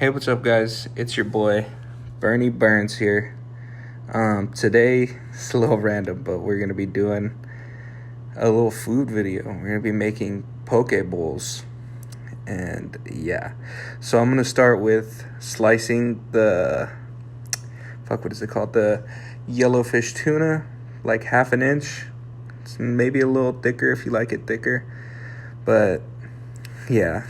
Hey, what's up, guys? It's your boy, Bernie Burns here. Today, it's a little random, but we're going to be doing a little food video. We're going to be making poke bowls. And yeah, so I'm going to start with slicing the, what is it called? The yellowfish tuna, like half an inch. It's maybe a little thicker if you like it thicker. But yeah,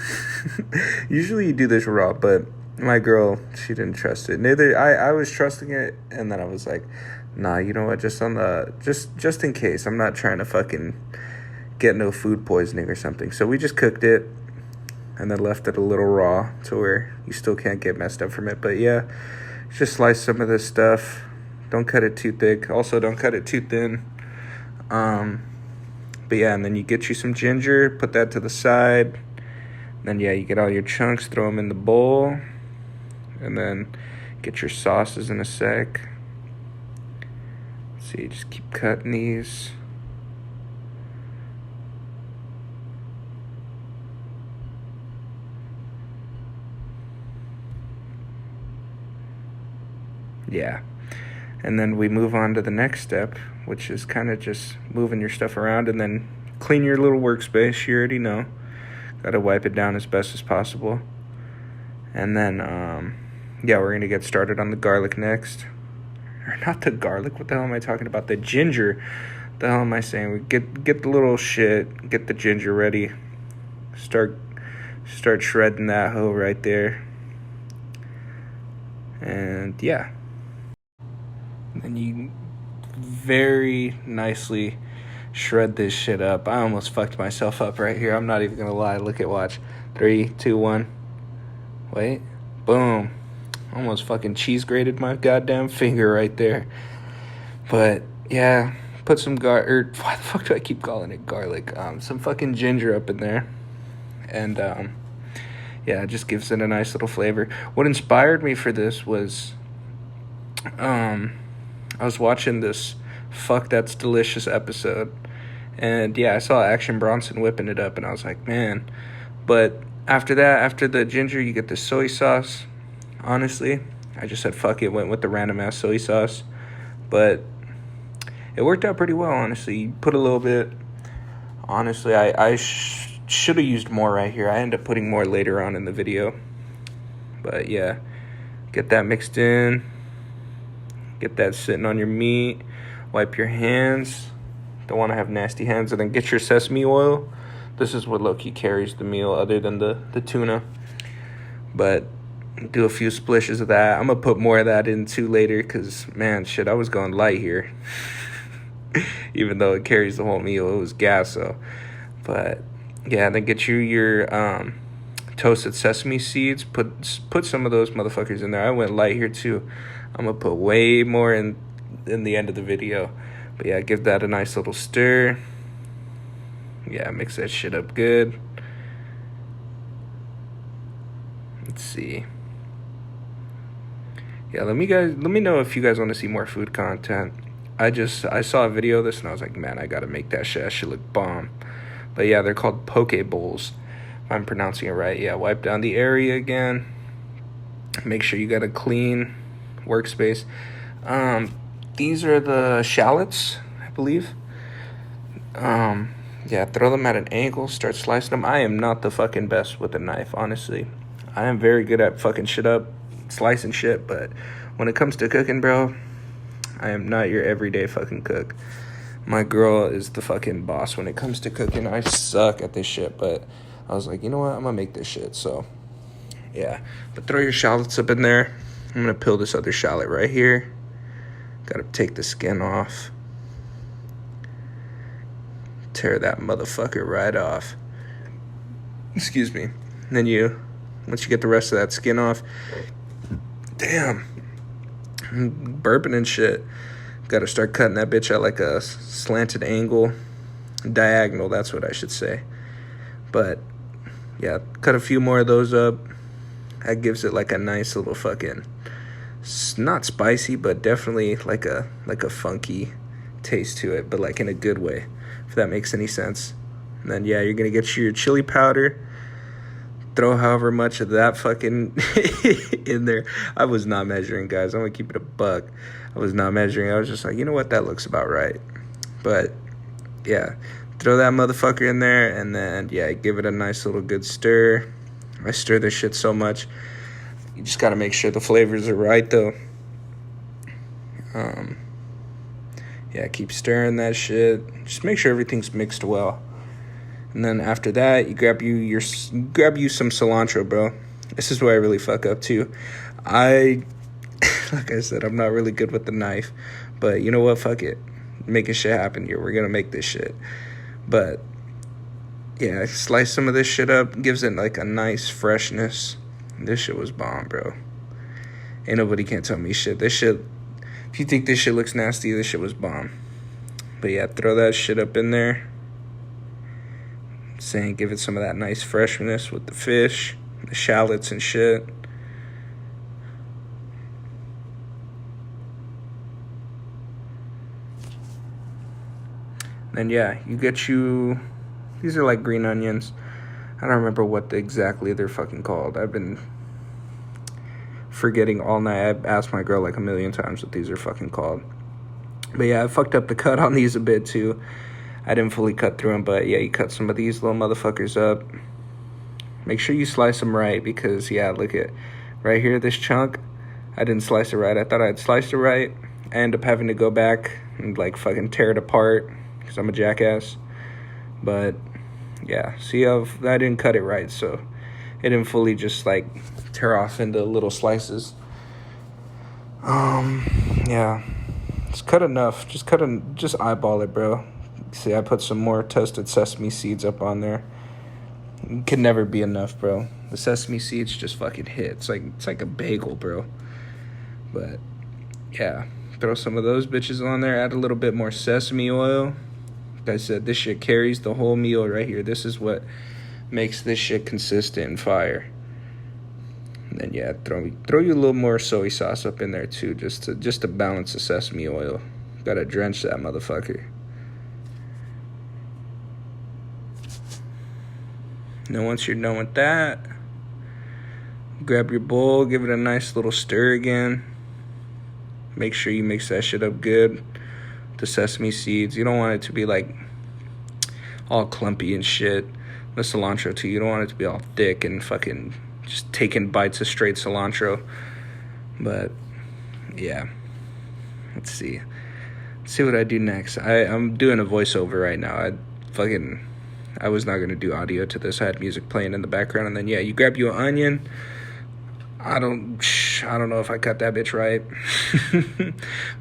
usually you do this raw, but my girl, she didn't trust it. Neither I was trusting it, and then I was like, nah, you know what, just in case. I'm not trying to fucking get no food poisoning or something. So we just cooked it and then left it a little raw to where you still can't get messed up from it. But yeah, just slice some of this stuff. Don't cut it too thick. Also, don't cut it too thin. But yeah, and then you get you some ginger, put that to the side. Then yeah, you get all your chunks, throw them in the bowl, and then get your sauces in a sec. See, just keep cutting these. Yeah. And then we move on to the next step, which is kind of just moving your stuff around, and then clean your little workspace. You already know. Got to wipe it down as best as possible. And then, yeah, we're going to get started on the garlic next. Or not the garlic. What the hell am I talking about? The ginger. What the hell am I saying? We get the little shit. Get the ginger ready. Start shredding that hoe right there. And, yeah. And you very nicely shred this shit up. I almost fucked myself up right here. I'm not even gonna lie. Look at watch. 3, 2, 1. Wait. Boom. Almost fucking cheese grated my goddamn finger right there. But yeah, put some why the fuck do I keep calling it garlic? Some fucking ginger up in there. And yeah, it just gives it a nice little flavor. What inspired me for this was I was watching this Fuck That's Delicious episode, and yeah, I saw Action Bronson whipping it up, and I was like, man. But after that, after the ginger, you get the soy sauce. Honestly, I just said fuck it, went with the random ass soy sauce, but it worked out pretty well. Honestly, you put a little bit. Honestly, I should have used more right here. I ended up putting more later on in the video, but yeah, get that mixed in. Get that sitting on your meat. Wipe your hands. Don't want to have nasty hands. And then get your sesame oil. This is what low-key carries the meal other than the tuna. But do a few splishes of that. I'm going to put more of that in too later because, man, shit, I was going light here. Even though it carries the whole meal, it was gas. So, but, yeah, then get you your toasted sesame seeds. Put some of those motherfuckers in there. I went light here too. I'm going to put way more in the end of the video. But yeah, give that a nice little stir. Yeah, mix that shit up good. Let's see. Yeah, let me know if you guys want to see more food content. I saw a video of this and I was like, man, I got to make that shit. That shit look bomb. But yeah, they're called poke bowls. If I'm pronouncing it right. Yeah, wipe down the area again. Make sure you got a clean workspace. These are the shallots, I believe. Yeah, throw them at an angle, start slicing them. I am not the fucking best with a knife, honestly. I am very good at fucking shit up, slicing shit, but when it comes to cooking, bro, I am not your everyday fucking cook. My girl is the fucking boss when it comes to cooking. I suck at this shit, but I was like, you know what, I'm gonna make this shit, so yeah. But throw your shallots up in there. I'm gonna peel this other shallot right here. Gotta take the skin off. Tear that motherfucker right off. Excuse me. And then once you get the rest of that skin off, damn, I'm burping and shit. Gotta start cutting that bitch at like a slanted angle. Diagonal, that's what I should say. But yeah, cut a few more of those up. That gives it like a nice little fucking, not spicy, but definitely like a funky taste to it, but like in a good way, if that makes any sense. And then yeah, you're gonna get your chili powder, throw however much of that fucking in there. I was not measuring, guys. I'm gonna keep it a buck. I was not measuring. I was just like, you know what, that looks about right. But yeah, throw that motherfucker in there, and then yeah, give it a nice little good stir. I stir this shit so much. You just gotta make sure the flavors are right, though. Yeah, keep stirring that shit. Just make sure everything's mixed well. And then after that, you grab you some cilantro, bro. This is where I really fuck up too. Like I said, I'm not really good with the knife, but you know what? Fuck it, making shit happen here. We're gonna make this shit. But yeah, slice some of this shit up, gives it like a nice freshness. This shit was bomb, bro. Ain't nobody can tell me shit. This shit, if you think this shit looks nasty, this shit was bomb. But yeah, throw that shit up in there. Saying give it some of that nice freshness with the fish, the shallots and shit. Then yeah, you get these are like green onions. I don't remember what exactly they're fucking called. I've been forgetting all night. I've asked my girl like a million times what these are fucking called. But yeah, I fucked up the cut on these a bit too. I didn't fully cut through them, but yeah, you cut some of these little motherfuckers up. Make sure you slice them right, because yeah, look at right here, this chunk, I didn't slice it right. I thought I'd sliced it right. I end up having to go back and like fucking tear it apart because I'm a jackass. But yeah, see how I didn't cut it right, so it didn't fully just like tear off into little slices. Yeah, just cut enough. Just eyeball it, bro. See, I put some more toasted sesame seeds up on there. It can never be enough, bro. The sesame seeds just fucking hit. It's like a bagel, bro. But yeah, throw some of those bitches on there. Add a little bit more sesame oil. Like I said, this shit carries the whole meal right here. This is what makes this shit consistent and fire. And then yeah, throw you a little more soy sauce up in there too, just to balance the sesame oil. Gotta drench that motherfucker. And then once you're done with that, grab your bowl, give it a nice little stir again. Make sure you mix that shit up good. The sesame seeds, you don't want it to be like all clumpy and shit. The cilantro too, you don't want it to be all thick and fucking just taking bites of straight cilantro. But yeah, let's see what I do next. I'm doing a voiceover right now. I was not gonna do audio to this. I had music playing in the background, and then yeah, you grab you an onion. I don't know if I cut that bitch right.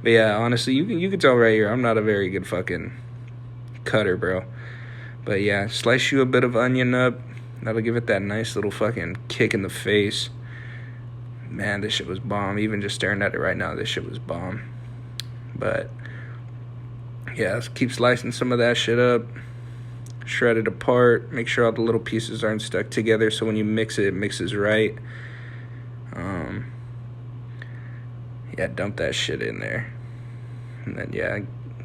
But yeah, honestly, you can tell right here, I'm not a very good fucking cutter, bro. But yeah, slice you a bit of onion up. That'll give it that nice little fucking kick in the face. Man, this shit was bomb. Even just staring at it right now, this shit was bomb. But yeah, let's keep slicing some of that shit up. Shred it apart. Make sure all the little pieces aren't stuck together, so when you mix it, it mixes right. Yeah, dump that shit in there. And then yeah,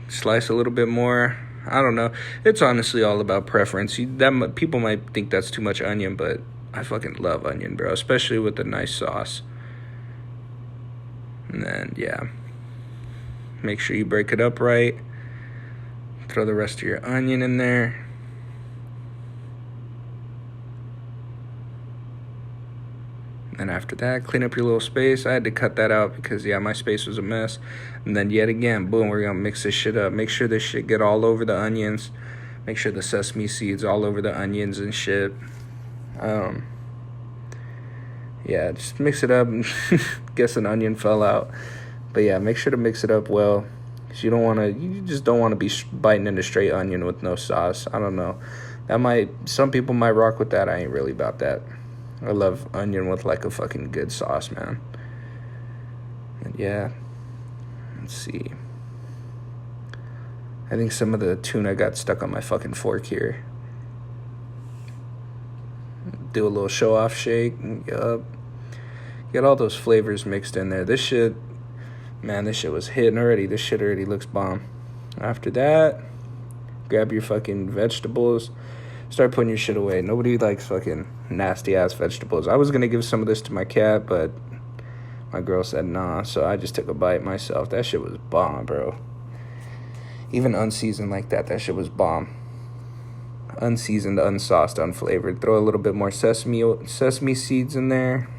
slice a little bit more. I don't know. It's honestly all about preference. People might think that's too much onion, but I fucking love onion, bro. Especially with a nice sauce. And then, yeah. Make sure you break it up right. Throw the rest of your onion in there. And after that, clean up your little space. I had to cut that out because, yeah, my space was a mess. And then yet again, boom, we're going to mix this shit up. Make sure this shit get all over the onions. Make sure the sesame seeds all over the onions and shit. Yeah, just mix it up. Guess an onion fell out. But yeah, make sure to mix it up well. Because you just don't want to be biting into straight onion with no sauce. I don't know. Some people might rock with that. I ain't really about that. I love onion with like a fucking good sauce, man. And yeah, let's see. I think some of the tuna got stuck on my fucking fork here. Do a little show off shake. Yup. Get all those flavors mixed in there. This shit was hitting already. This shit already looks bomb. After that, grab your fucking vegetables. Start putting your shit away. Nobody likes fucking nasty-ass vegetables. I was going to give some of this to my cat, but my girl said nah, so I just took a bite myself. That shit was bomb, bro. Even unseasoned like that shit was bomb. Unseasoned, unsauced, unflavored. Throw a little bit more sesame seeds in there.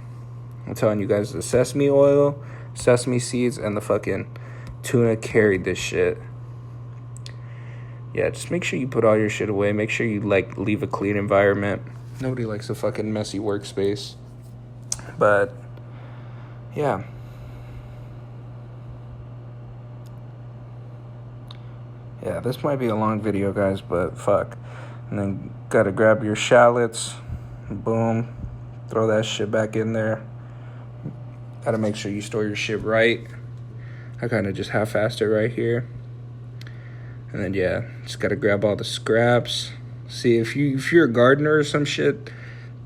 I'm telling you guys, the sesame oil, sesame seeds, and the fucking tuna carried this shit. Yeah, just make sure you put all your shit away. Make sure you, leave a clean environment. Nobody likes a fucking messy workspace. But, yeah. Yeah, this might be a long video, guys, but fuck. And then gotta grab your shallots. Boom. Throw that shit back in there. Gotta make sure you store your shit right. I kind of just half-assed it right here. And then, yeah, just gotta grab all the scraps. See, if you're a gardener or some shit,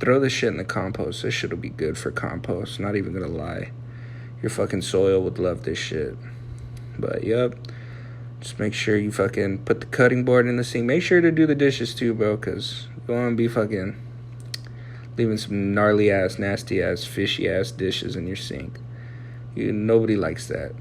throw this shit in the compost. This shit'll be good for compost. Not even gonna lie. Your fucking soil would love this shit. But, yep. Just make sure you fucking put the cutting board in the sink. Make sure to do the dishes too, bro, because you don't want to be fucking leaving some gnarly-ass, nasty-ass, fishy-ass dishes in your sink. Nobody likes that.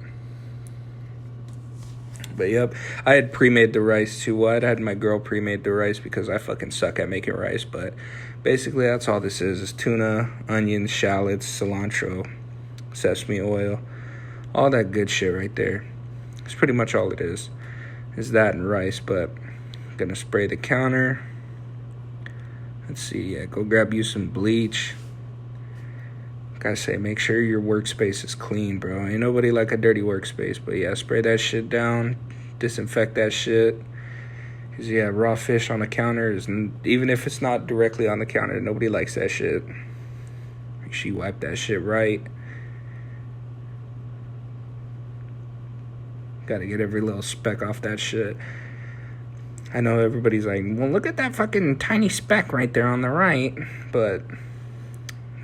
But, yep, I had pre-made the rice too. Well, I had my girl pre-made the rice because I fucking suck at making rice. But basically, that's all this is tuna, onions, shallots, cilantro, sesame oil, all that good shit right there. That's pretty much all it is that and rice. But I'm gonna spray the counter. Let's see, yeah, go grab you some bleach. Gotta say, make sure your workspace is clean, bro. Ain't nobody like a dirty workspace. But yeah, spray that shit down, disinfect that shit. Cause yeah, raw fish on the counter is, even if it's not directly on the counter, nobody likes that shit. Make sure you wipe that shit right. Gotta get every little speck off that shit. I know everybody's like, well, look at that fucking tiny speck right there on the right. But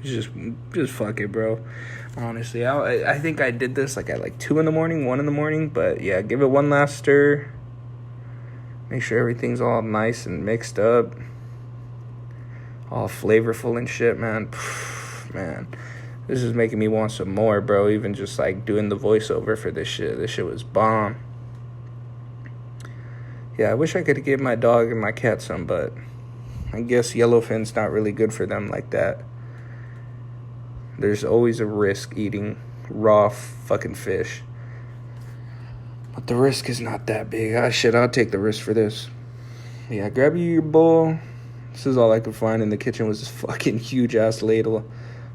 just fuck it, bro. Honestly, I think I did this at 2 in the morning, 1 in the morning. But yeah, give it one last stir. Make sure everything's all nice and mixed up. All flavorful and shit, man. Man. This is making me want some more, bro. Even just doing the voiceover for this shit. This shit was bomb. Yeah, I wish I could give my dog and my cat some, but I guess yellowfin's not really good for them like that. There's always a risk eating raw fucking fish. But the risk is not that big. I'll take the risk for this. Yeah, grab you your bowl. This is all I could find in the kitchen was this fucking huge-ass ladle.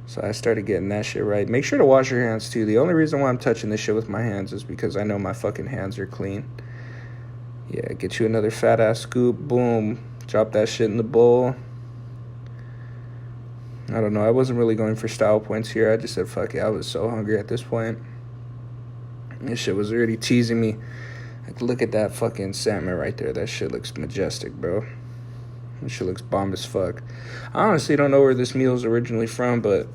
So I started getting that shit right. Make sure to wash your hands, too. The only reason why I'm touching this shit with my hands is because I know my fucking hands are clean. Yeah, get you another fat-ass scoop. Boom. Drop that shit in the bowl. I don't know. I wasn't really going for style points here. I just said, fuck it. I was so hungry at this point. This shit was already teasing me. Look at that fucking salmon right there. That shit looks majestic, bro. This shit looks bomb as fuck. I honestly don't know where this meal is originally from, but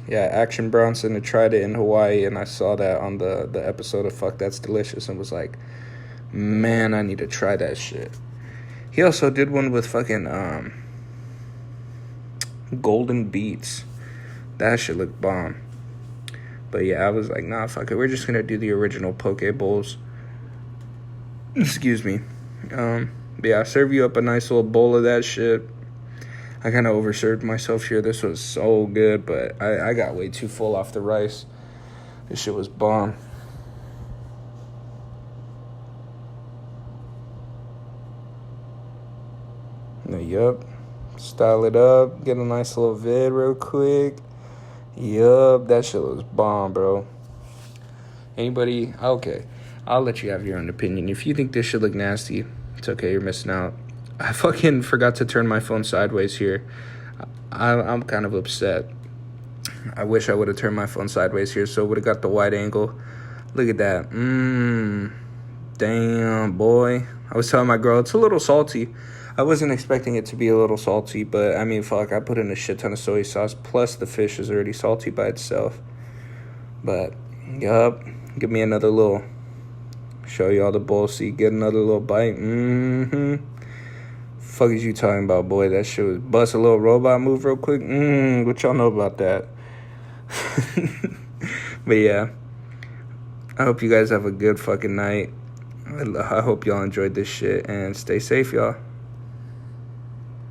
yeah, Action Bronson had tried it in Hawaii, and I saw that on the episode of Fuck That's Delicious and was like, man, I need to try that shit. He also did one with fucking golden beets. That shit looked bomb. But yeah, I was like, nah, fuck it. We're just gonna do the original poke bowls. Excuse me. Yeah, I serve you up a nice little bowl of that shit. I kind of overserved myself here. This was so good, but I got way too full off the rice. This shit was bomb. Yup. Style it up. Get a nice little vid real quick. Yup. That shit was bomb, bro. Anybody? Okay. I'll let you have your own opinion. If you think this should look nasty, it's okay. You're missing out. I fucking forgot to turn my phone sideways here. I'm kind of upset. I wish I would have turned my phone sideways here so it would have got the wide angle. Look at that. Damn, boy. I was telling my girl, it's a little salty. I wasn't expecting it to be a little salty, but I mean, fuck, I put in a shit ton of soy sauce, plus the fish is already salty by itself. But, yup, give me another little, show you all the bowls so you get another little bite. Fuck is you talking about, boy? That shit was bust a little robot move real quick. What y'all know about that? But yeah, I hope you guys have a good fucking night. I hope y'all enjoyed this shit, and stay safe, y'all.